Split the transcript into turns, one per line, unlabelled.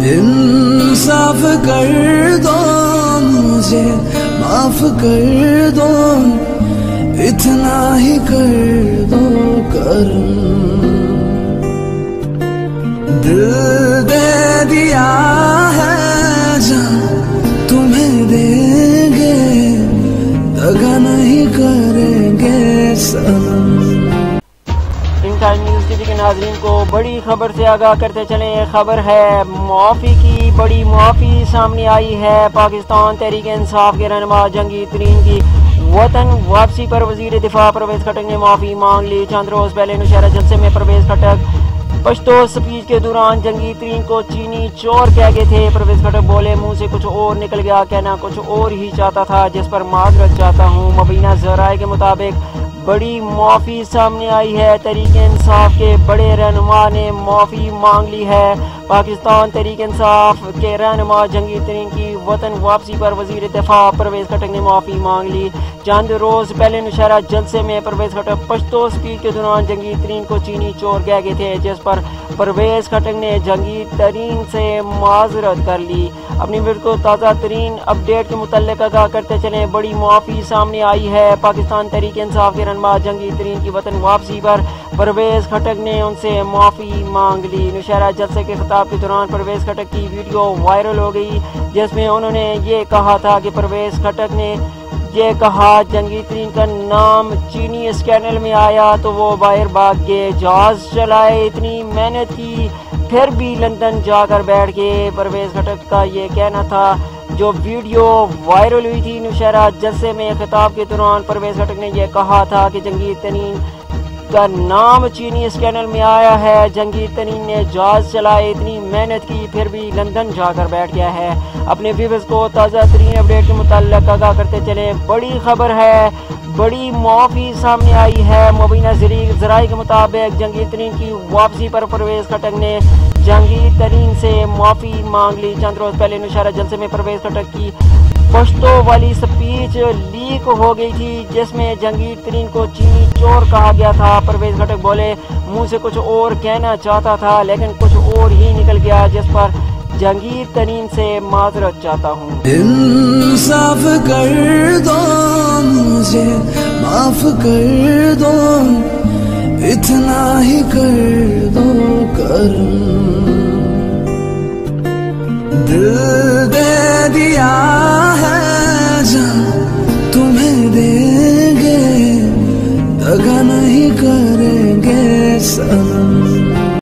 इंसाफ कर दो मुझे, माफ कर दो, इतना ही कर दो करम। दिल दे दिया है जान तुम्हें देंगे, दगा नहीं करेंगे सनम।
टाइम न्यूज़ टीवी के नाज़रीन को बड़ी खबर से आगाह करते चले। खबर है मुआफ़ी की, बड़ी मुआफ़ी सामने आई है। पाकिस्तान तहरीक इंसाफ के रहनुमा जंगी तरीन की वतन वापसी पर वज़ीर दिफा परवेज़ खटक ने मुआफ़ी मांग ली। चंद रोज़ पहले नौशहरा जलसे में परवेज़ खटक पश्तो स्पीच के दौरान जंगी तरीन को चीनी चोर कह गए थे। परवेज़ खटक बोले, मुंह से कुछ और निकल गया, कहना कुछ और ही चाहता था, जिस पर माजरत चाहता हूँ। मुबीना ज़राए के मुताबिक बड़ी मुआफ़ी सामने आई है। तहरीक इंसाफ के बड़े रहनुमा ने मुआफ़ी मांग ली है। पाकिस्तान तहरीक इंसाफ के रहनुमा जंगी तरीन की वतन वापसी पर वज़ीर दिफा परवेज़ खटक ने मुआफ़ी मांग ली। चंद रोज़ पहले नौशहरा जलसे में परवेज़ खटक पश्तो स्पीच के दौरान जंगी तरीन को चीनी चोर कह गए थे, जिस पर परवेज़ खटक ने जंगी तरीन से माजरत कर ली। अपनी वीडियो को ताज़ा तरीन अपडेट के मुतल्लिक़ आगाह करते चले। बड़ी मुआफ़ी सामने आई है। पाकिस्तान तहरीक इंसाफ के रहनुमा जंगी तरीन की वतन वापसी पर परवेज़ खटक ने उनसे मुआफ़ी मांग ली। नौशहरा जलसे के खिताब के दौरान परवेज़ खटक की वीडियो वायरल हो गई, जिसमें उन्होंने ये कहा था कि परवेज़ खटक ने ये कहा, जंगी तरीन का नाम चीनी स्कैनल में आया तो वो बाहर भाग गए, जहाज चलाए, इतनी मेहनत की, फिर भी लंदन जाकर बैठ गए। परवेज़ खटक का ये कहना था। जो वीडियो वायरल हुई थी नौशहरा जलसे में खिताब के दौरान परवेज़ खटक ने यह कहा था कि जंगी तरीन का नाम चीनी स्कैनल में आया है, जंगी तरीन ने जहाज चलाए, इतनी मेहनत की, फिर भी लंदन जाकर बैठ गया है। अपने व्यूअर्स को ताज़ा तरीन अपडेट के मुताल्लिक़ आगाह करते चले। बड़ी खबर है, बड़ी मुआफ़ी सामने आई है। मुबीना ज़राए के मुताबिक जंगी तरीन की वापसी पर परवेज़ खटक ने जंगी तरीन से मुआफ़ी मांग ली। चंद रोज़ पहले नौशहरा जलसे में परवेज़ खटक की पश्तो वाली स्पीच लीक हो गई थी, जिसमें जंगी तरीन को चीनी चोर कहा गया था। परवेज़ खटक बोले, मुंह से कुछ और कहना चाहता था, लेकिन कुछ और ही निकल गया, जिस पर जंगी तरीन से माजरत चाहता हूँ।
इंसाफ कर दो मुझे, माफ कर दो, इतना ही कर दो करम।